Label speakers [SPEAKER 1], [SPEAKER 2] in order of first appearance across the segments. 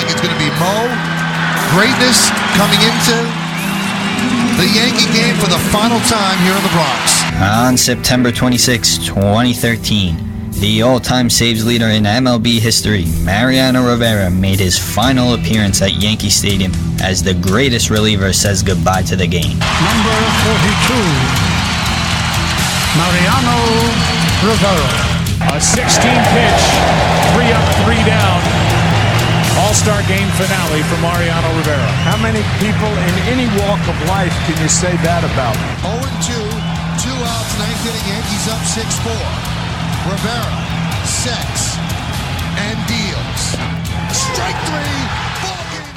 [SPEAKER 1] like it's going to be Mo. Greatness coming into the Yankee game for the final time here in the Bronx.
[SPEAKER 2] On September 26, 2013, the all-time saves leader in MLB history, Mariano Rivera, made his final appearance at Yankee Stadium as the greatest reliever says goodbye to the game.
[SPEAKER 3] Number 42, Mariano Rivera.
[SPEAKER 4] A 16-pitch, 3 up, 3 down. All-star game finale for Mariano Rivera.
[SPEAKER 5] How many people in any walk of life can you say that about?
[SPEAKER 1] 0-2, 2 outs, 9th inning, Yankees up 6-4. Rivera sets and deals. Strike 3, ball game.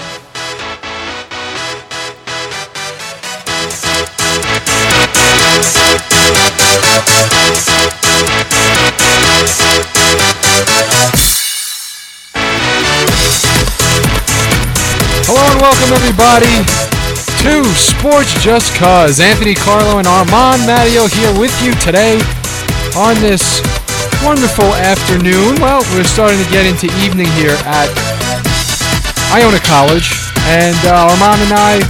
[SPEAKER 6] Hello and welcome everybody to Sports Just Cause. Anthony Carlo and Armand Matteo here with you today on this wonderful afternoon. Well, we're starting to get into evening here at Iona College, and Armand and I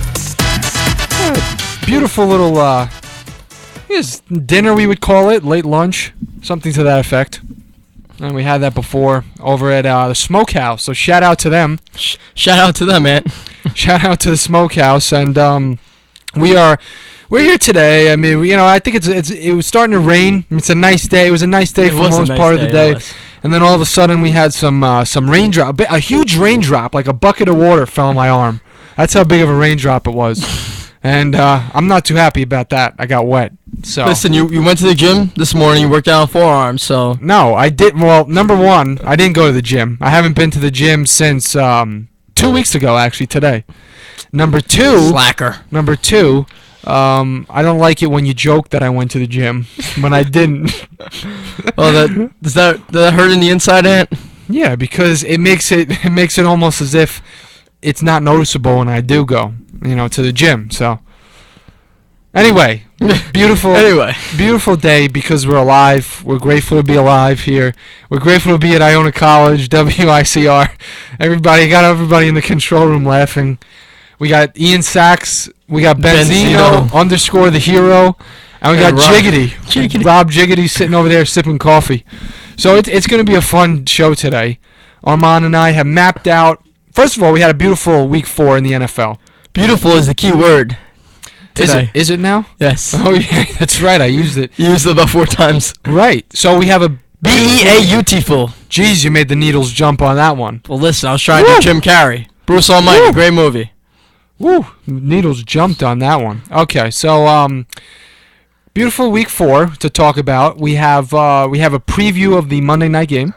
[SPEAKER 6] had a beautiful little dinner, we would call it, late lunch, something to that effect. And we had that before over at the Smokehouse, so shout out to them.
[SPEAKER 7] Shout out to them, man.
[SPEAKER 6] Shout out to the Smokehouse, and we're here today. I mean, I think it was starting to rain. It's a nice day. It was a nice day for the most part of the day. And then all of a sudden we had some raindrop, a huge raindrop, like a bucket of water fell on my arm. That's how big of a raindrop it was. And I'm not too happy about that. I got wet. So
[SPEAKER 7] listen, you went to the gym this morning. You worked out on forearms. So
[SPEAKER 6] no, I did. Well, number one, I didn't go to the gym. I haven't been to the gym since 2 weeks ago, actually, today. Number two,
[SPEAKER 7] slacker.
[SPEAKER 6] Number two, I don't like it when you joke that I went to the gym when I didn't.
[SPEAKER 7] Well, does that hurt in the inside, Ant?
[SPEAKER 6] Yeah, because it makes it almost as if it's not noticeable when I do go, to the gym. So anyway, beautiful day because we're alive. We're grateful to be alive here. We're grateful to be at Iona College, WICR. I got everybody in the control room laughing. We got Ian Sachs, we got Benzino, _ the hero, and we got Jiggity. Rob Jiggity sitting over there sipping coffee. So it's going to be a fun show today. Armand and I have mapped out. First of all, we had a beautiful week 4 in the NFL.
[SPEAKER 7] Beautiful is the key word today.
[SPEAKER 6] Is it now?
[SPEAKER 7] Yes.
[SPEAKER 6] Oh, yeah, that's right. I used it.
[SPEAKER 7] You used it about 4 times.
[SPEAKER 6] Right. So we have a
[SPEAKER 7] beautiful.
[SPEAKER 6] Jeez, you made the needles jump on that one.
[SPEAKER 7] Well, listen, I was trying to do Jim Carrey. Bruce Almighty, great movie.
[SPEAKER 6] Woo! Needles jumped on that one. Okay, so beautiful week 4 to talk about. We have a preview of the Monday night game.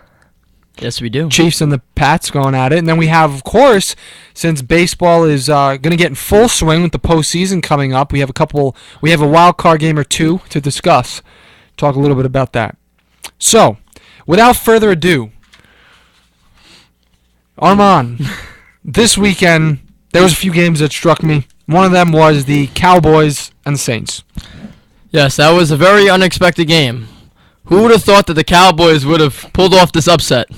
[SPEAKER 7] Yes, we do.
[SPEAKER 6] Chiefs and the Pats going at it, and then we have, of course, since baseball is going to get in full swing with the postseason coming up, we have a wild card game or 2 to discuss. Talk a little bit about that. So, without further ado, Armand, this weekend. There was a few games that struck me. One of them was the Cowboys and the Saints.
[SPEAKER 7] Yes, that was a very unexpected game. Who would have thought that the Cowboys would have pulled off this upset?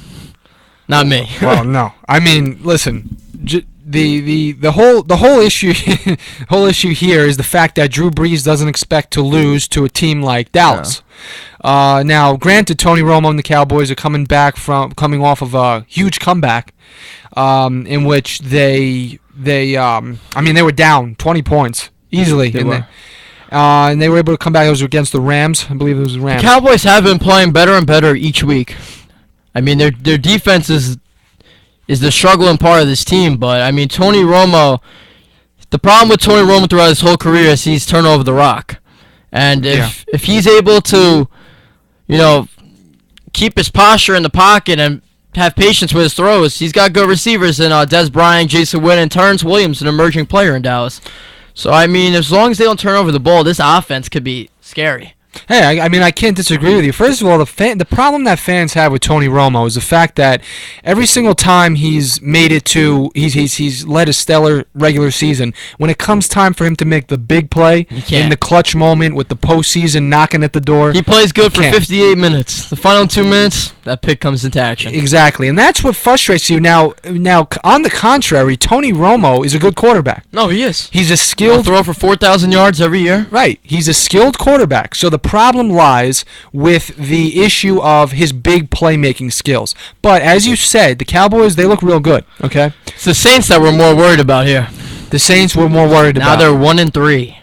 [SPEAKER 7] Not me.
[SPEAKER 6] Well, no. I mean, listen. The whole issue here is the fact that Drew Brees doesn't expect to lose to a team like Dallas. No. Now, granted, Tony Romo and the Cowboys are coming off of a huge comeback, in which they were down 20 points easily. And they were able to come back. It was against the Rams. I believe it was the Rams.
[SPEAKER 7] The Cowboys have been playing better and better each week. I mean, their defense is the struggling part of this team. But, I mean, Tony Romo, the problem with Tony Romo throughout his whole career is he's turned over the rock. And if he's able to, keep his posture in the pocket and have patience with his throws, he's got good receivers in Dez Bryant, Jason Witten, and Terrence Williams, an emerging player in Dallas. So, I mean, as long as they don't turn over the ball, this offense could be scary.
[SPEAKER 6] Hey, I mean, I can't disagree with you. First of all, the problem that fans have with Tony Romo is the fact that every single time he's made it to, he's led a stellar regular season. When it comes time for him to make the big play in the clutch moment with the postseason knocking at the door,
[SPEAKER 7] he plays good for 58 minutes. The final 2 minutes, that pick comes into action.
[SPEAKER 6] Exactly, and that's what frustrates you. Now, on the contrary, Tony Romo is a good quarterback.
[SPEAKER 7] No, he is.
[SPEAKER 6] He's a skilled
[SPEAKER 7] throw for 4,000 yards every year.
[SPEAKER 6] Right. He's a skilled quarterback. So the problem lies with the issue of his big playmaking skills. But as you said, the Cowboys, they look real good. Okay.
[SPEAKER 7] It's the Saints that we're more worried about here.
[SPEAKER 6] The Saints were more worried about.
[SPEAKER 7] Now they're 1-3.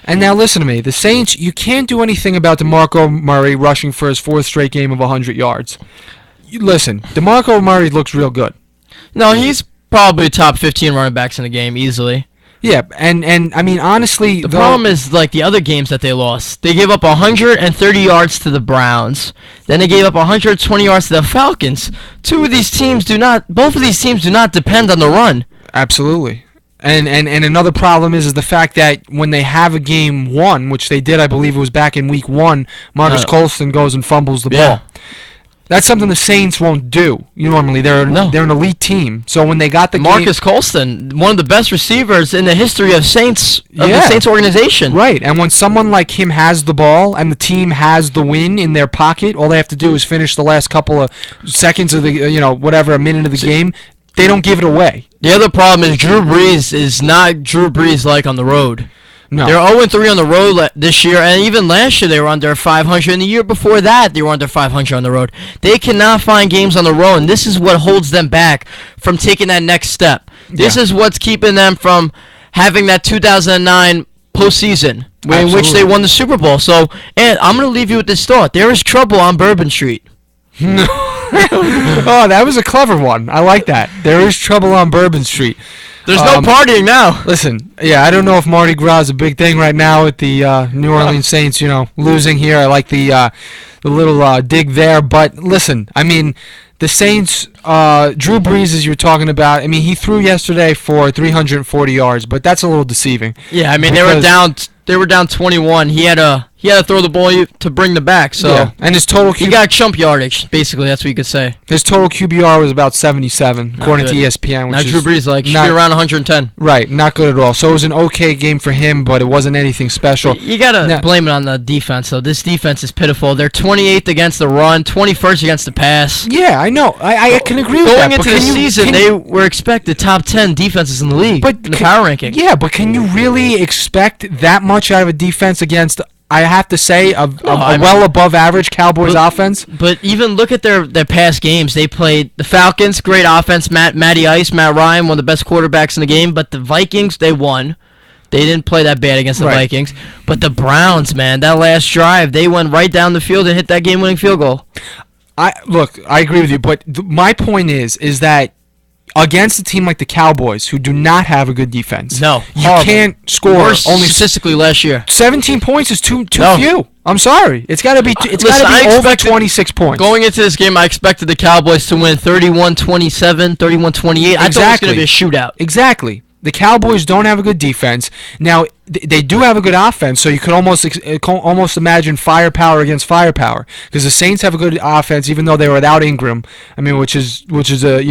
[SPEAKER 6] And now listen to me. The Saints, you can't do anything about DeMarco Murray rushing for his 4th straight game of 100 yards. Listen, DeMarco Murray looks real good.
[SPEAKER 7] No, he's probably top 15 running backs in the game easily.
[SPEAKER 6] Yeah, and I mean, honestly...
[SPEAKER 7] The problem is, like, the other games that they lost. They gave up 130 yards to the Browns. Then they gave up 120 yards to the Falcons. Both of these teams do not depend on the run.
[SPEAKER 6] Absolutely. And another problem is the fact that when they have a game won, which they did, I believe it was back in week 1, Marcus Colston goes and fumbles the ball. That's something the Saints won't do. Normally, they're an elite team. So when they got the
[SPEAKER 7] Marcus Colston, one of the best receivers in the history of the Saints organization.
[SPEAKER 6] Right, and when someone like him has the ball and the team has the win in their pocket, all they have to do is finish the last couple of seconds of the a minute of the game. They don't give it away.
[SPEAKER 7] The other problem is Drew Brees is not Drew Brees like on the road.
[SPEAKER 6] No.
[SPEAKER 7] They're 0-3 on the road this year, and even last year they were under 500, and the year before that they were under 500 on the road. They cannot find games on the road, and this is what holds them back from taking that next step. This is what's keeping them from having that 2009 postseason in which they won the Super Bowl. So, and I'm going to leave you with this thought. There is trouble on Bourbon Street.
[SPEAKER 6] Oh, that was a clever one. I like that. There is trouble on Bourbon Street.
[SPEAKER 7] There's no partying now.
[SPEAKER 6] Listen, I don't know if Mardi Gras is a big thing right now with the New Orleans Saints, losing here. I like the little dig there. But listen, I mean, the Saints, Drew Brees, as you were talking about, I mean, he threw yesterday for 340 yards, but that's a little deceiving.
[SPEAKER 7] Yeah, I mean, they were down 21. He had to throw the ball to bring them back. So
[SPEAKER 6] and his total
[SPEAKER 7] he got chump yardage. Basically, that's what you could say.
[SPEAKER 6] His total QBR was about 77, according to ESPN.
[SPEAKER 7] Now Drew Brees should be around 110.
[SPEAKER 6] Right, not good at all. So it was an okay game for him, but it wasn't anything special.
[SPEAKER 7] You gotta blame it on the defense. though. This defense is pitiful. They're 28th against the run, 21st against the pass.
[SPEAKER 6] Yeah, I know. I can agree with that.
[SPEAKER 7] Going into the season, they were expected top 10 defenses in the league in the power ranking.
[SPEAKER 6] Yeah, but can you really expect that much out of a defense against, I have to say, a well above average Cowboys offense?
[SPEAKER 7] But even look at their past games. They played the Falcons, great offense, Matty Ice, Matt Ryan, one of the best quarterbacks in the game. But the Vikings, they won. They didn't play that bad against the Vikings. But the Browns, man, that last drive, they went right down the field and hit that game-winning field goal.
[SPEAKER 6] I agree with you, but my point is that against a team like the Cowboys, who do not have a good defense,
[SPEAKER 7] you
[SPEAKER 6] can't score only
[SPEAKER 7] statistically last year.
[SPEAKER 6] 17 points is too few. I'm sorry. It's got to be over 26 points.
[SPEAKER 7] Going into this game, I expected the Cowboys to win 31-27, 31-28. I thought it was going to be a shootout.
[SPEAKER 6] Exactly. The Cowboys don't have a good defense. Now, they do have a good offense, so you could almost imagine firepower against firepower, because the Saints have a good offense, even though they were without Ingram. I mean, which is a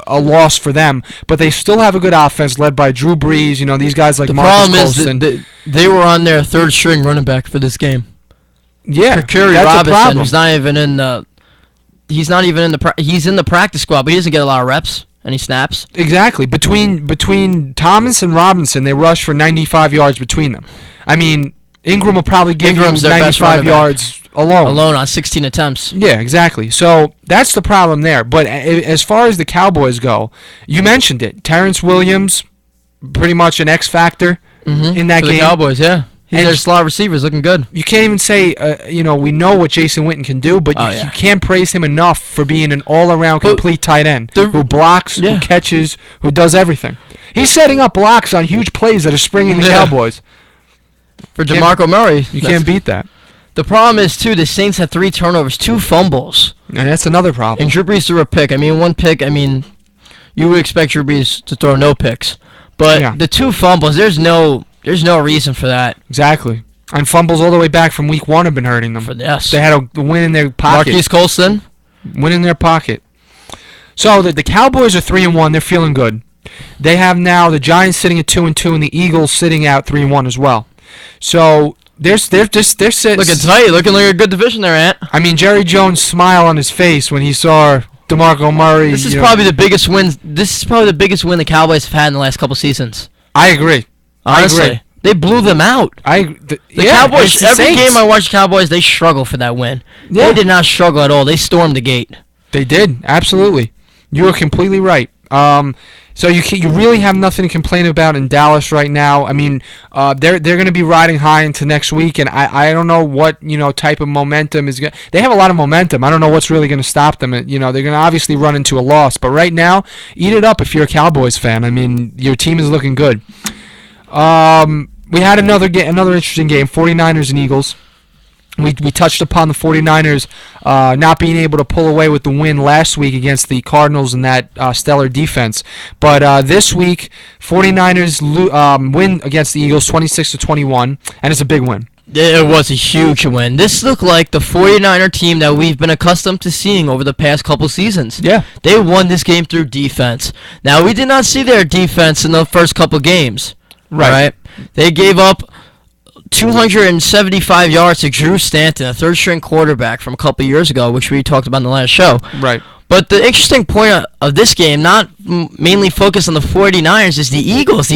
[SPEAKER 6] loss for them. But they still have a good offense led by Drew Brees. These guys like Marcus Colston.
[SPEAKER 7] The problem is they were on their third string running back for this game.
[SPEAKER 6] Yeah,
[SPEAKER 7] Curry Robinson, who's not even in the. He's not even in the. He's in the practice squad, but he doesn't get a lot of reps. Any snaps?
[SPEAKER 6] Exactly. Between Thomas and Robinson, they rushed for 95 yards between them. I mean, Ingram will probably give him 95 yards alone.
[SPEAKER 7] Alone on 16 attempts.
[SPEAKER 6] Yeah, exactly. So that's the problem there. But as far as the Cowboys go, you mentioned it. Terrence Williams, pretty much an X factor in that game.
[SPEAKER 7] The Cowboys, yeah. Their slot receivers looking good.
[SPEAKER 6] You can't even say, we know what Jason Witten can do, but you can't praise him enough for being an all-around complete tight end who blocks, who catches, who does everything. He's setting up blocks on huge plays that are springing the Cowboys.
[SPEAKER 7] For DeMarco Murray.
[SPEAKER 6] You can't beat that.
[SPEAKER 7] The problem is, too, the Saints had 3 turnovers, 2 fumbles.
[SPEAKER 6] And that's another problem.
[SPEAKER 7] And Drew Brees threw a pick. I mean, one pick, you would expect Drew Brees to throw no picks. But the 2 fumbles, there's no reason for that.
[SPEAKER 6] Exactly. And fumbles all the way back from week 1 have been hurting them.
[SPEAKER 7] Yes.
[SPEAKER 6] They had a win in their pocket.
[SPEAKER 7] Marquise Colston.
[SPEAKER 6] Win in their pocket. So the Cowboys are 3-1. They're feeling good. They have now the Giants sitting at 2-2 and the Eagles sitting out 3-1 as well. So they're sitting.
[SPEAKER 7] Look, it's tight. Looking like a good division there, Ant.
[SPEAKER 6] I mean, Jerry Jones' smile on his face when he saw DeMarco Murray.
[SPEAKER 7] This is probably the biggest win. This is probably the biggest win the Cowboys have had in the last couple seasons.
[SPEAKER 6] I agree.
[SPEAKER 7] Honestly,
[SPEAKER 6] I agree.
[SPEAKER 7] They blew them out.
[SPEAKER 6] The
[SPEAKER 7] Cowboys. Every
[SPEAKER 6] Saints.
[SPEAKER 7] game I watched the Cowboys, they struggle for that win.
[SPEAKER 6] Yeah.
[SPEAKER 7] They did not struggle at all. They stormed the gate.
[SPEAKER 6] They did, absolutely. You are completely right. So you really have nothing to complain about in Dallas right now. I mean, they're going to be riding high into next week, and I don't know what type of momentum is going. They have a lot of momentum. I don't know what's really going to stop them. They're going to obviously run into a loss, but right now, eat it up if you're a Cowboys fan. I mean, your team is looking good. We had another interesting game, 49ers and Eagles. We touched upon the 49ers not being able to pull away with the win last week against the Cardinals in that stellar defense. But this week, 49ers win against the Eagles 26-21, and it's a big win.
[SPEAKER 7] It was a huge win. This looked like the 49er team that we've been accustomed to seeing over the past couple seasons.
[SPEAKER 6] Yeah.
[SPEAKER 7] They won this game through defense. Now, we did not see their defense in the first couple games. Right? They gave up 275 yards to Drew Stanton, a third-string quarterback from a couple years ago, which we talked about in the last show.
[SPEAKER 6] Right.
[SPEAKER 7] But the interesting point of this game, not mainly focused on the 49ers, is the Eagles.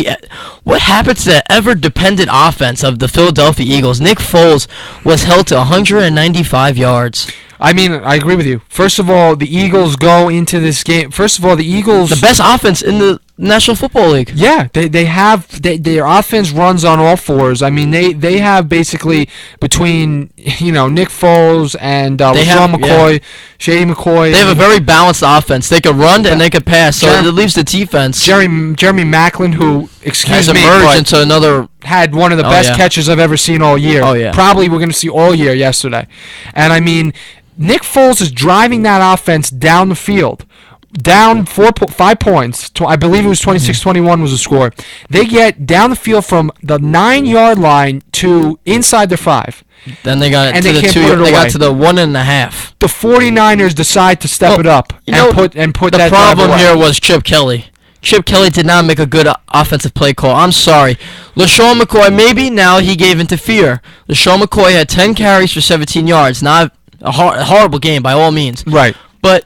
[SPEAKER 7] What happened to the ever-dependent offense of the Philadelphia Eagles? Nick Foles was held to 195 yards.
[SPEAKER 6] I mean, I agree with you. First of all, the Eagles go into this game. First of all, the Eagles...
[SPEAKER 7] The best offense in the National Football League.
[SPEAKER 6] Yeah, their offense runs on all fours. I mean, they have basically between, Nick Foles and LaShawn McCoy, Shady McCoy.
[SPEAKER 7] They have a very balanced offense. They can run and they can pass, so it leaves the defense.
[SPEAKER 6] Jeremy Maclin, who,
[SPEAKER 7] has emerged into another...
[SPEAKER 6] had one of the best catches I've ever seen all year.
[SPEAKER 7] Oh, yeah.
[SPEAKER 6] Probably we're going to see all year yesterday. And, I mean... Nick Foles is driving that offense down the field, down 5 points. I believe it was 26-21 was the score. They get down the field from the 9-yard line to inside the 5.
[SPEAKER 7] Then they got to the 2. They got to the 1.5.
[SPEAKER 6] The 49ers decide to step it up and put that.
[SPEAKER 7] The problem here was Chip Kelly. Chip Kelly did not make a good offensive play call. I'm sorry. LaShawn McCoy, maybe now he gave into fear. LaShawn McCoy had 10 carries for 17 yards. Not a horrible game by all means.
[SPEAKER 6] Right.
[SPEAKER 7] But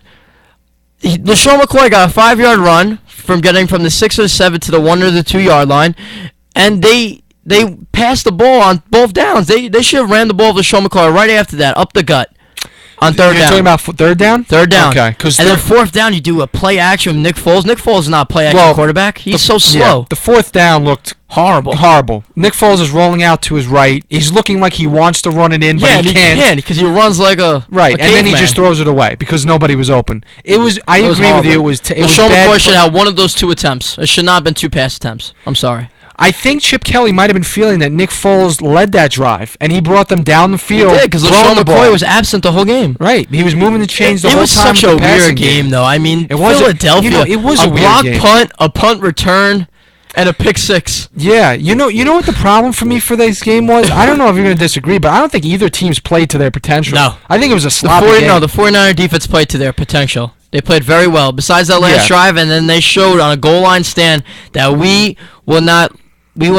[SPEAKER 7] LaShawn McCoy got a 5-yard run from getting from the 6 or 7 to the 1 or the 2-yard line, and they passed the ball on both downs. They should have ran the ball with LaShawn McCoy right after that, up the gut. On third down.
[SPEAKER 6] You're talking about third down?
[SPEAKER 7] Third down.
[SPEAKER 6] Okay.
[SPEAKER 7] And then fourth down, you do a play action with Nick Foles. Nick Foles is not a play action quarterback. He's so slow.
[SPEAKER 6] Yeah, the fourth down looked horrible. Nick Foles is rolling out to his right. He's looking like he wants to run it in, but he can't.
[SPEAKER 7] Because he runs like a
[SPEAKER 6] right, and then he just throws it away because nobody was open. I agree with you. It was
[SPEAKER 7] LaShawn McCoy should have one of those 2 attempts. It should not have been 2 pass attempts. I'm sorry.
[SPEAKER 6] I think Chip Kelly might have been feeling that Nick Foles led that drive, and he brought them down the field.
[SPEAKER 7] He did, because LaShawn McCoy was absent the whole game.
[SPEAKER 6] Right. He was moving the chains the whole time.
[SPEAKER 7] It was such a weird game, though. I mean, Philadelphia,
[SPEAKER 6] it was a weird
[SPEAKER 7] block
[SPEAKER 6] game.
[SPEAKER 7] punt, a punt return, and a pick 6.
[SPEAKER 6] Yeah. You know what the problem for me for this game was? I don't know if you're going to disagree, but I don't think either team's played to their potential.
[SPEAKER 7] No.
[SPEAKER 6] I think it was a sloppy game.
[SPEAKER 7] No, the 49er defense played to their potential. They played very well. Besides that last drive, and then they showed on a goal line stand that we will not give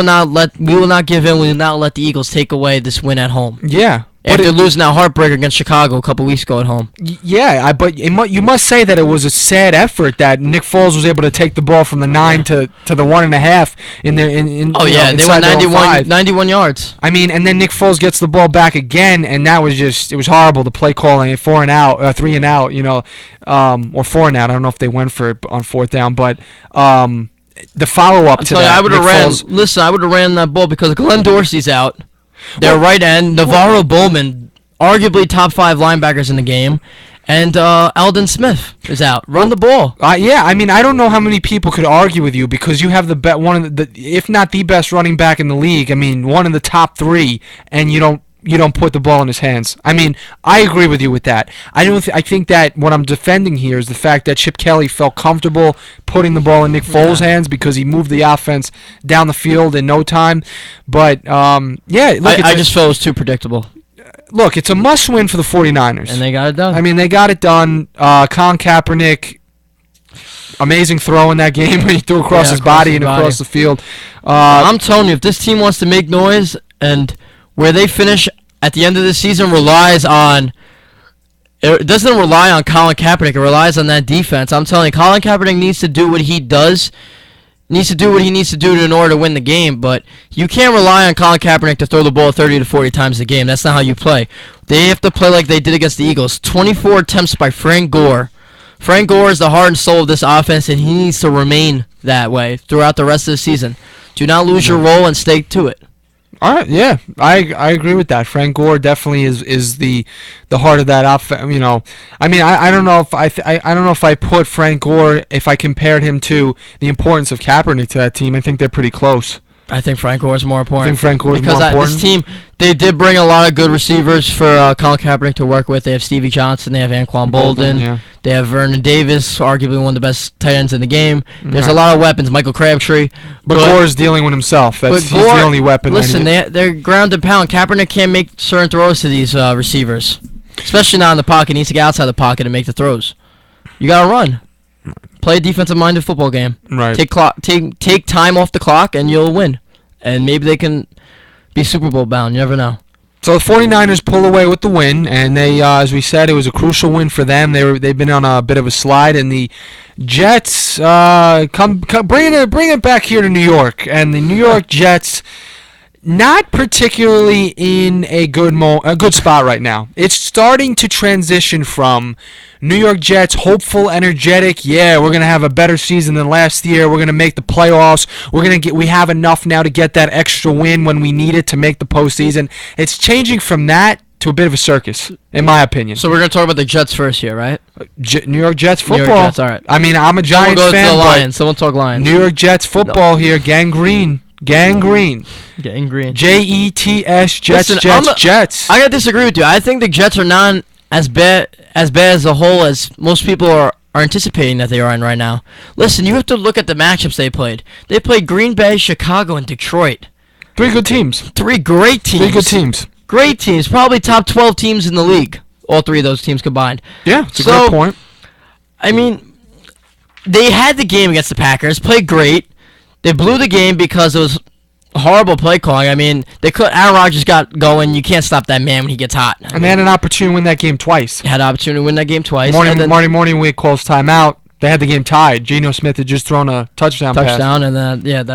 [SPEAKER 7] in. We will not let the Eagles take away this win at home.
[SPEAKER 6] Yeah.
[SPEAKER 7] After losing that heartbreaker against Chicago a couple weeks ago at home.
[SPEAKER 6] Yeah, but you must say that it was a sad effort that Nick Foles was able to take the ball from the 9 to the 1.5 in there.
[SPEAKER 7] They went 91 yards.
[SPEAKER 6] I mean, and then Nick Foles gets the ball back again, and that was it was horrible. The play calling at 4 and out, 3 and out, or 4 and out. I don't know if they went for it on 4th down, but the follow-up to that.
[SPEAKER 7] I would have ran that ball because Glenn Dorsey's out. Their right end, Navarro Bowman, arguably top 5 linebackers in the game, and Aldon Smith is out. Run the ball.
[SPEAKER 6] Yeah, I mean, I don't know how many people could argue with you because you have one of the if not the best running back in the league. I mean, one of the top 3, and you don't you don't put the ball in his hands. I mean, I agree with you with that. I think that what I'm defending here is the fact that Chip Kelly felt comfortable putting the ball in Nick Foles' hands because he moved the offense down the field in no time. But look,
[SPEAKER 7] I just felt it was too predictable.
[SPEAKER 6] Look, it's a must-win for the 49ers.
[SPEAKER 7] And they got it done.
[SPEAKER 6] I mean, they got it done. Colin Kaepernick, amazing throw in that game when he threw across his body and across the field.
[SPEAKER 7] I'm telling you, if this team wants to make noise and where they finish at the end of the season relies on – it doesn't rely on Colin Kaepernick. It relies on that defense. I'm telling you, Colin Kaepernick needs to do what he does – needs to do what he needs to do in order to win the game, but you can't rely on Colin Kaepernick to throw the ball 30 to 40 times a game. That's not how you play. They have to play like they did against the Eagles. 24 attempts by Frank Gore. Frank Gore is the heart and soul of this offense, and he needs to remain that way throughout the rest of the season. Do not lose your role and stay to it.
[SPEAKER 6] All right, yeah, I agree with that. Frank Gore definitely is the heart of that offense. You know, I mean, I don't know if I don't know if I put Frank Gore, if I compared him to the importance of Kaepernick to that team. I think they're pretty close.
[SPEAKER 7] I think Frank Gore is more important.
[SPEAKER 6] I think Frank Gore is more important.
[SPEAKER 7] Because this team, they did bring a lot of good receivers for Colin Kaepernick to work with. They have Stevie Johnson. They have Anquan Bolden.
[SPEAKER 6] Yeah.
[SPEAKER 7] They have Vernon Davis, arguably one of the best tight ends in the game. There's a lot of weapons. Michael Crabtree.
[SPEAKER 6] But Gore is dealing with himself. He's the only weapon.
[SPEAKER 7] Listen, they're ground and pound. Kaepernick can't make certain throws to these receivers, especially not in the pocket. He needs to get outside the pocket and make the throws. You got to run. Play a defensive-minded football game.
[SPEAKER 6] Right.
[SPEAKER 7] Take time off the clock, and you'll win. And maybe they can be Super Bowl bound. You never know.
[SPEAKER 6] So the 49ers pull away with the win, and they, as we said, it was a crucial win for them. They've been on a bit of a slide, and the Jets bring it back here to New York, and the New York Jets not particularly in a good spot right now. It's starting to transition from New York Jets, hopeful, energetic. Yeah, we're gonna have a better season than last year. We're gonna make the playoffs. We have enough now to get that extra win when we need it to make the postseason. It's changing from that to a bit of a circus, in my opinion.
[SPEAKER 7] So we're gonna talk about the Jets first here, right?
[SPEAKER 6] New York Jets football.
[SPEAKER 7] New York Jets, all right.
[SPEAKER 6] I mean, I'm a Giants fan.
[SPEAKER 7] Someone go to the Lions. Someone talk Lions.
[SPEAKER 6] New York Jets football here, gangrene. Gangrene. Jets,
[SPEAKER 7] Listen,
[SPEAKER 6] Jets.
[SPEAKER 7] I gotta disagree with you. I think the Jets are not as bad as a whole as most people are anticipating that they are in right now. Listen, you have to look at the matchups they played. They played Green Bay, Chicago, and Detroit.
[SPEAKER 6] Three good teams.
[SPEAKER 7] Three great teams.
[SPEAKER 6] Three good teams.
[SPEAKER 7] Great teams. Probably top 12 teams in the league. All three of those teams combined.
[SPEAKER 6] Yeah, it's a great point.
[SPEAKER 7] I mean, they had the game against the Packers, played great. They blew the game because it was horrible play calling. I mean, Aaron Rodgers got going. You can't stop that man when he gets hot.
[SPEAKER 6] And they had an opportunity to win that game twice.
[SPEAKER 7] Had an opportunity to win that game twice.
[SPEAKER 6] Marty Morningweg calls timeout. They had the game tied. Geno Smith had just thrown a touchdown pass.
[SPEAKER 7] And then,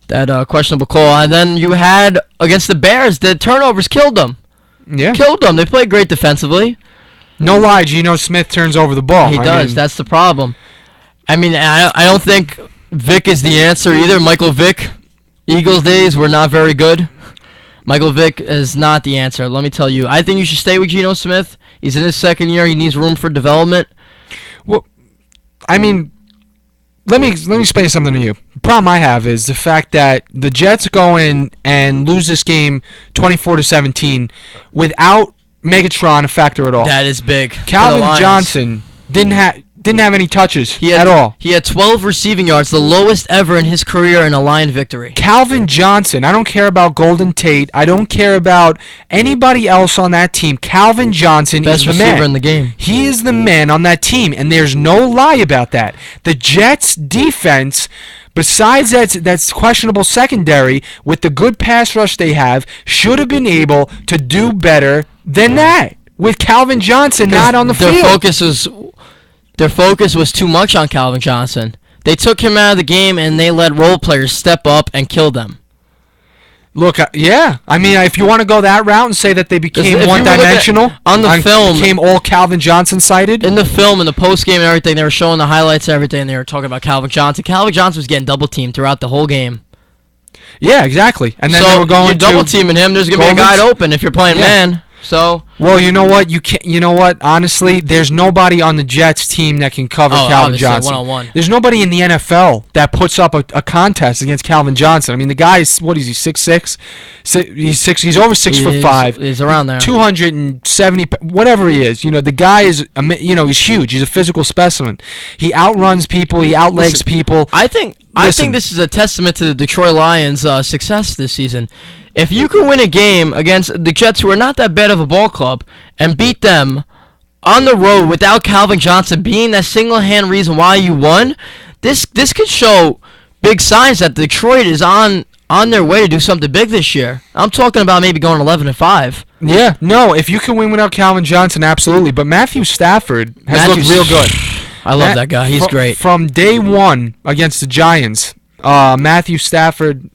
[SPEAKER 7] that questionable call. And then you had, against the Bears, the turnovers killed them.
[SPEAKER 6] Yeah.
[SPEAKER 7] Killed them. They played great defensively.
[SPEAKER 6] No lie, Geno Smith turns over the ball.
[SPEAKER 7] He does. That's the problem. I mean, I don't think Vic is the answer either. Michael Vick, Eagles days were not very good. Michael Vick is not the answer. Let me tell you. I think you should stay with Geno Smith. He's in his second year. He needs room for development.
[SPEAKER 6] Well, I mean, let me explain something to you. The problem I have is the fact that the Jets go in and lose this game 24-17 without Megatron a factor at all.
[SPEAKER 7] That is big.
[SPEAKER 6] Calvin Johnson didn't have any touches at all.
[SPEAKER 7] He had 12 receiving yards, the lowest ever in his career in a Lion victory.
[SPEAKER 6] Calvin Johnson, I don't care about Golden Tate. I don't care about anybody else on that team. Calvin Johnson is the man.
[SPEAKER 7] Best receiver in the game.
[SPEAKER 6] He is the man on that team, and there's no lie about that. The Jets' defense, besides that's questionable secondary, with the good pass rush they have, should have been able to do better than that with Calvin Johnson not on the field.
[SPEAKER 7] Their focus was too much on Calvin Johnson. They took him out of the game, and they let role players step up and kill them.
[SPEAKER 6] Look, yeah. I mean, if you want to go that route and say that they became one-dimensional,
[SPEAKER 7] on the film,
[SPEAKER 6] became all Calvin Johnson sided.
[SPEAKER 7] In the film, in the post-game and everything, they were showing the highlights and everything, and they were talking about Calvin Johnson. Calvin Johnson was getting double-teamed throughout the whole game.
[SPEAKER 6] Yeah, exactly. And then they were going
[SPEAKER 7] you're double-teaming him, there's going to be a guy open if you're playing man. So
[SPEAKER 6] well, you know what? You can't. You know what? Honestly, there's nobody on the Jets team that can cover Calvin
[SPEAKER 7] obviously,
[SPEAKER 6] Johnson.
[SPEAKER 7] one-on-one.
[SPEAKER 6] There's nobody in the NFL that puts up a contest against Calvin Johnson. I mean, the guy is what is he? 6'6"? He's six. He's over 6'5".
[SPEAKER 7] He's around there.
[SPEAKER 6] 270, whatever he is. You know, the guy is. He's huge. He's a physical specimen. He outruns people. He outlegs people.
[SPEAKER 7] I think this is a testament to the Detroit Lions' success this season. If you can win a game against the Jets, who are not that bad of a ball club, and beat them on the road without Calvin Johnson being that single-hand reason why you won, this could show big signs that Detroit is on their way to do something big this year. I'm talking about maybe going 11-5.
[SPEAKER 6] Yeah, no, if you can win without Calvin Johnson, absolutely. But Matthew Stafford has looked real good.
[SPEAKER 7] I love that guy. He's great.
[SPEAKER 6] From day one against the Giants, Matthew Stafford.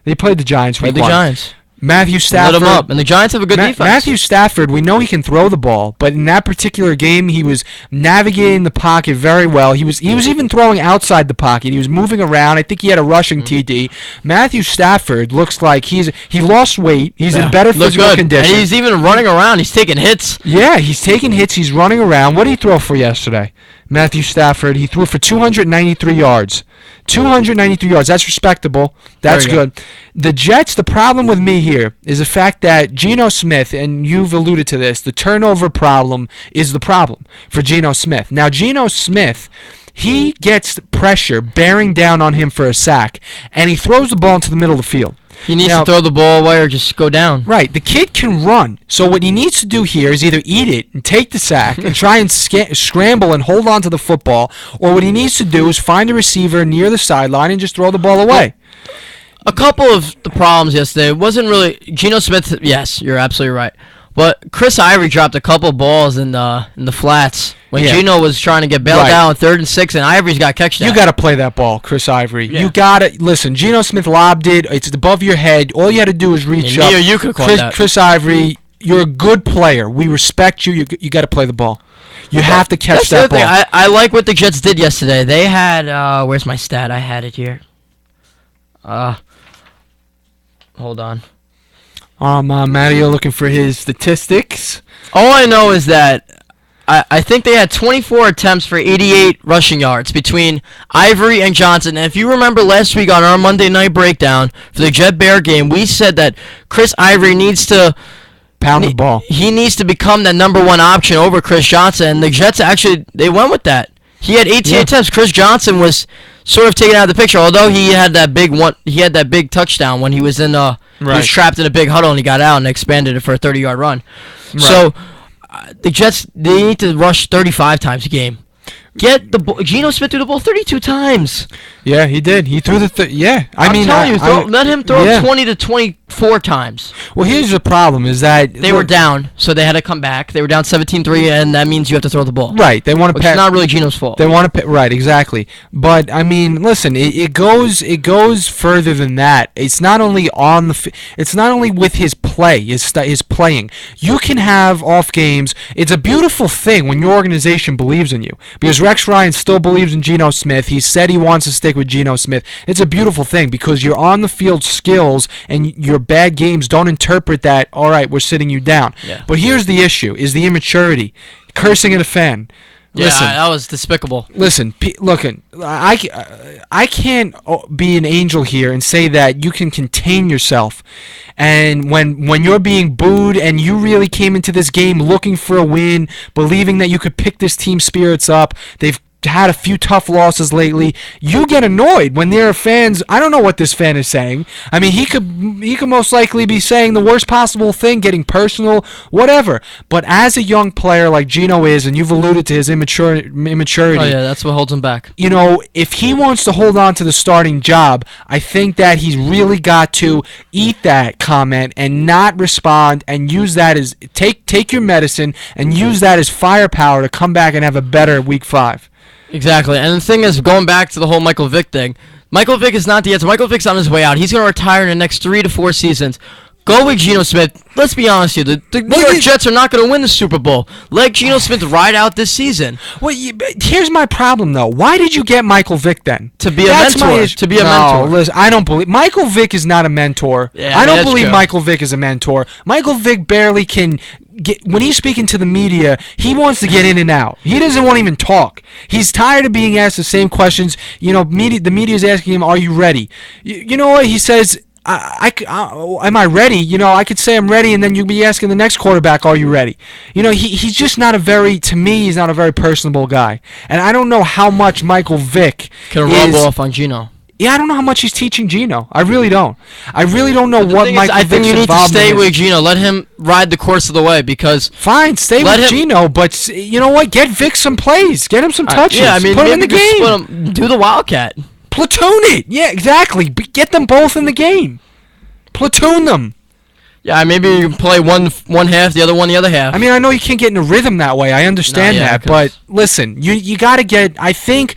[SPEAKER 6] They played the Giants.
[SPEAKER 7] Played the Giants.
[SPEAKER 6] Matthew Stafford.
[SPEAKER 7] Lit them up, and the Giants have a good defense.
[SPEAKER 6] Matthew Stafford, we know he can throw the ball, but in that particular game, he was navigating the pocket very well. He was even throwing outside the pocket. He was moving around. I think he had a rushing TD. Matthew Stafford looks like he lost weight. He's in better physical condition.
[SPEAKER 7] And he's even running around. He's taking hits.
[SPEAKER 6] Yeah, he's taking hits. He's running around. What did he throw for yesterday? Matthew Stafford, he threw for 293 yards. 293 yards. That's respectable. That's good. The Jets, the problem with me here is the fact that Geno Smith, and you've alluded to this, the turnover problem is the problem for Geno Smith. Now, Geno Smith, he gets pressure bearing down on him for a sack, and he throws the ball into the middle of the field.
[SPEAKER 7] He needs to throw the ball away or just go down.
[SPEAKER 6] Right. The kid can run. So what he needs to do here is either eat it and take the sack and try and scramble and hold on to the football, or what he needs to do is find a receiver near the sideline and just throw the ball away.
[SPEAKER 7] A couple of the problems yesterday wasn't really Geno Smith. Yes, you're absolutely right. But Chris Ivory dropped a couple balls in the flats when Geno was trying to get bailed out on 3rd and 6, and Ivory's got to catch that.
[SPEAKER 6] You got to play that ball, Chris Ivory.
[SPEAKER 7] Yeah.
[SPEAKER 6] You got to listen. Geno Smith lobbed it. It's above your head. All you had to do is reach up.
[SPEAKER 7] You could call that.
[SPEAKER 6] Chris Ivory, you're a good player. We respect you. You got to play the ball. You have to catch that ball.
[SPEAKER 7] I like what the Jets did yesterday. They had where's my stat? I had it here. Hold on.
[SPEAKER 6] Mario looking for his statistics.
[SPEAKER 7] All I know is that I think they had 24 attempts for 88 rushing yards between Ivory and Johnson. And if you remember last week on our Monday night breakdown for the Jet-Bear game, we said that Chris Ivory needs to
[SPEAKER 6] pound the ball.
[SPEAKER 7] He needs to become that number one option over Chris Johnson. And the Jets actually, they went with that. He had 18 attempts. Chris Johnson was sort of taken out of the picture, although he had that big touchdown when he was in he was trapped in a big huddle and he got out and expanded it for a 30-yard run. Right. So the Jets, they need to rush 35 times a game. Get the ball. Geno Smith threw the ball 32 times.
[SPEAKER 6] Yeah, he did. He threw the
[SPEAKER 7] I'm telling you, let him throw 20 to 24 times.
[SPEAKER 6] Well, here's the problem: is that
[SPEAKER 7] they were down, so they had to come back. They were down 17-3, and that means you have to throw the ball.
[SPEAKER 6] Right. They want to.
[SPEAKER 7] It's not really Geno's fault.
[SPEAKER 6] They want to. Right. Exactly. But I mean, listen. It goes further than that. It's not only on the. It's not only with his play. His playing. You can have off games. It's a beautiful thing when your organization believes in you, because Rex Ryan still believes in Geno Smith. He said he wants to stick with Geno Smith. It's a beautiful thing because your on-the-field skills and your bad games don't interpret that, all right, we're sitting you down. Yeah. But here's the issue, is the immaturity. Cursing at a fan. Listen,
[SPEAKER 7] that was despicable.
[SPEAKER 6] Listen, I can't be an angel here and say that you can contain yourself. And when you're being booed and you really came into this game looking for a win, believing that you could pick this team's spirits up, they've had a few tough losses lately. You get annoyed when there are fans. I don't know what this fan is saying. I mean, he could most likely be saying the worst possible thing, getting personal, whatever. But as a young player like Geno is, and you've alluded to his immaturity.
[SPEAKER 7] Oh yeah, that's what holds him back.
[SPEAKER 6] You know, if he wants to hold on to the starting job, I think that he's really got to eat that comment and not respond, and use that as take your medicine and use that as firepower to come back and have a better Week 5.
[SPEAKER 7] Exactly, and the thing is, going back to the whole Michael Vick thing, Michael Vick is not the answer. Michael Vick's on his way out. He's going to retire in the next 3 to 4 seasons. Go with Geno Smith. Let's be honest here. The New York Jets are not going to win the Super Bowl. Let Geno Smith ride out this season.
[SPEAKER 6] Well, here's my problem, though. Why did you get Michael Vick then?
[SPEAKER 7] To be a mentor. To be a mentor.
[SPEAKER 6] Listen, I don't believe Michael Vick is not a mentor.
[SPEAKER 7] Yeah,
[SPEAKER 6] I don't believe
[SPEAKER 7] true.
[SPEAKER 6] Michael Vick is a mentor. Michael Vick barely can when he's speaking to the media, he wants to get in and out. He doesn't want to even talk. He's tired of being asked the same questions. You know, the media is asking him, "Are you ready?" You know what he says? Am I ready? You know, I could say I'm ready, and then you'd be asking the next quarterback, "Are you ready?" You know, he's just not to me, he's not a very personable guy. And I don't know how much Michael Vick
[SPEAKER 7] can rub off on Geno.
[SPEAKER 6] Yeah, I don't know how much he's teaching Geno. I really don't. I really don't know what Michael Vick's
[SPEAKER 7] I think you need to stay with
[SPEAKER 6] is.
[SPEAKER 7] Geno. Let him ride the course of the way because...
[SPEAKER 6] Fine, stay with Geno, but you know what? Get Vick some plays. Get him some touches.
[SPEAKER 7] Yeah, I mean,
[SPEAKER 6] put him in the game.
[SPEAKER 7] Do the Wildcat.
[SPEAKER 6] Platoon it. Yeah, exactly. Get them both in the game. Platoon them.
[SPEAKER 7] Yeah, maybe you can play one half, the other one the other half.
[SPEAKER 6] I mean, I know you can't get in a rhythm that way. I understand that, but listen, you got to get. I think.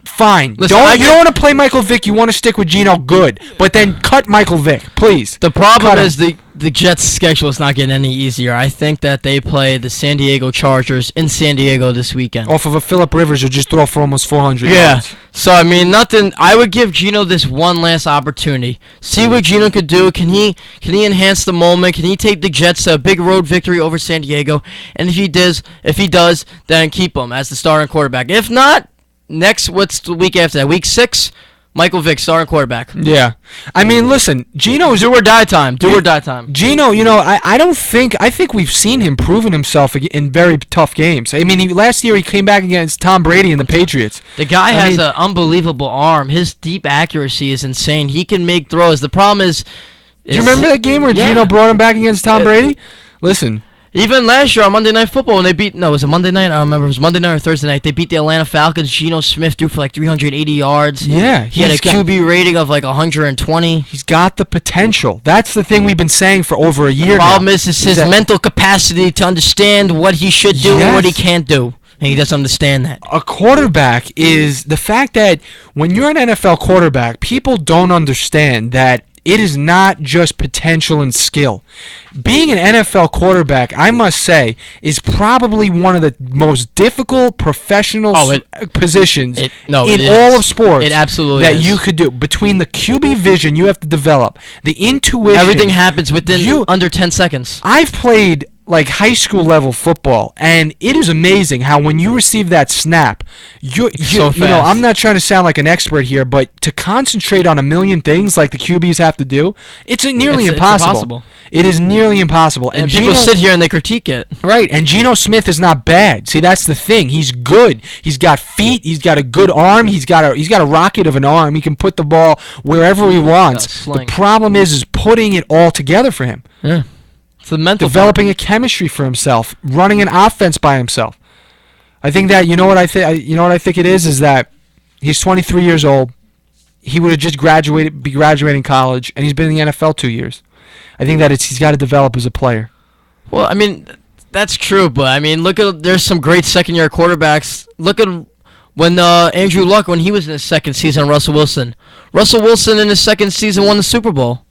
[SPEAKER 6] Fine.
[SPEAKER 7] Listen,
[SPEAKER 6] you don't want to play Michael Vick. You want to stick with Geno. Good, but then cut Michael Vick, please.
[SPEAKER 7] The problem is the Jets' schedule is not getting any easier. I think that they play the San Diego Chargers in San Diego this weekend.
[SPEAKER 6] Off of a Phillip Rivers who just throw for almost 400
[SPEAKER 7] yards.
[SPEAKER 6] Yeah.
[SPEAKER 7] So I mean, nothing. I would give Geno this one last opportunity. See what Geno could do. Can he enhance the moment? Can he take the Jets to a big road victory over San Diego? And if he does, then keep him as the starting quarterback. If not, what's the week after that? Week 6, Michael Vick, starting quarterback.
[SPEAKER 6] Yeah. I mean, listen, Geno's
[SPEAKER 7] do or die time. Do or die time.
[SPEAKER 6] Geno, you know, I think we've seen him proving himself in very tough games. I mean, last year he came back against Tom Brady and the Patriots.
[SPEAKER 7] The guy has an unbelievable arm. His deep accuracy is insane. He can make throws. The problem is...
[SPEAKER 6] Do you remember that game where Geno brought him back against Tom Brady? Listen...
[SPEAKER 7] Even last year on Monday Night Football, when they beat... No, was it Monday night? I don't remember. It was Monday night or Thursday night. They beat the Atlanta Falcons. Geno Smith threw for like 380 yards.
[SPEAKER 6] Yeah.
[SPEAKER 7] He had a QB rating of like 120.
[SPEAKER 6] He's got the potential. That's the thing we've been saying for over a year
[SPEAKER 7] now. The problem is his mental capacity to understand what he should do and what he can't do. And he doesn't understand that.
[SPEAKER 6] A quarterback is the fact that when you're an NFL quarterback, people don't understand that it is not just potential and skill. Being an NFL quarterback, I must say, is probably one of the most difficult professional positions in all of sports.
[SPEAKER 7] It absolutely
[SPEAKER 6] that you could do. Between the QB vision you have to develop, the intuition.
[SPEAKER 7] Everything happens within under 10 seconds.
[SPEAKER 6] I've played like high school level football, and it is amazing how when you receive that snap, you know, I'm not trying to sound like an expert here, but to concentrate on a million things like the QBs have to do, it's nearly impossible. It is nearly impossible.
[SPEAKER 7] And people sit here and they critique it.
[SPEAKER 6] Right, and Geno Smith is not bad. See, that's the thing. He's good. He's got feet. He's got a good arm. He's got a rocket of an arm. He can put the ball wherever he wants. The problem is putting it all together for him.
[SPEAKER 7] Yeah. It's the mental
[SPEAKER 6] developing a chemistry for himself, running an offense by himself. I think that you know what I think it is that he's 23 years old. He would have just be graduating college, and he's been in the NFL 2 years. I think that he's got to develop as a player.
[SPEAKER 7] Well, I mean, that's true, but I mean, there's some great second-year quarterbacks. Look at when Andrew Luck, when he was in his second season, Russell Wilson. Russell Wilson in his second season won the Super Bowl.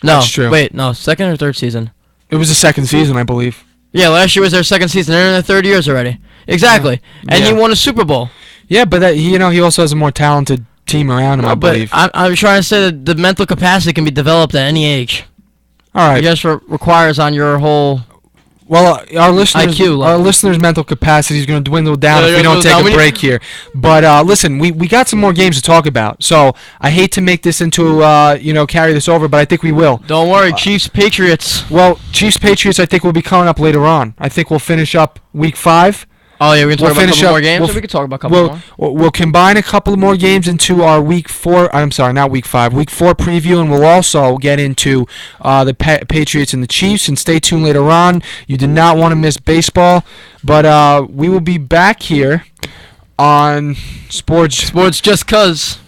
[SPEAKER 7] No,
[SPEAKER 6] that's true.
[SPEAKER 7] Wait, no, second or third season?
[SPEAKER 6] It was the second season, I believe.
[SPEAKER 7] Yeah, last year was their second season. They're in their third years already. Exactly. And he won a Super Bowl.
[SPEAKER 6] Yeah, but he also has a more talented team around him, I believe.
[SPEAKER 7] I'm trying to say that the mental capacity can be developed at any age.
[SPEAKER 6] All right.
[SPEAKER 7] It just requires on your whole...
[SPEAKER 6] Well, our listeners'
[SPEAKER 7] IQ level.
[SPEAKER 6] Our listeners' mental capacity is going to dwindle down if we don't take a break here. But listen, we got some more games to talk about. So I hate to make this into carry this over, but I think we will.
[SPEAKER 7] Don't worry, Chiefs Patriots.
[SPEAKER 6] Well, Chiefs Patriots I think will be coming up later on. I think we'll finish up Week 5.
[SPEAKER 7] Oh yeah, we're going to talk about a couple more games. We can talk about a couple more.
[SPEAKER 6] We'll combine a couple more games into our Week 4. I'm sorry, not Week 5. Week 4 preview, and we'll also get into the Patriots and the Chiefs. And stay tuned later on. You did not want to miss baseball, but we will be back here on Sports
[SPEAKER 7] Just 'Cause.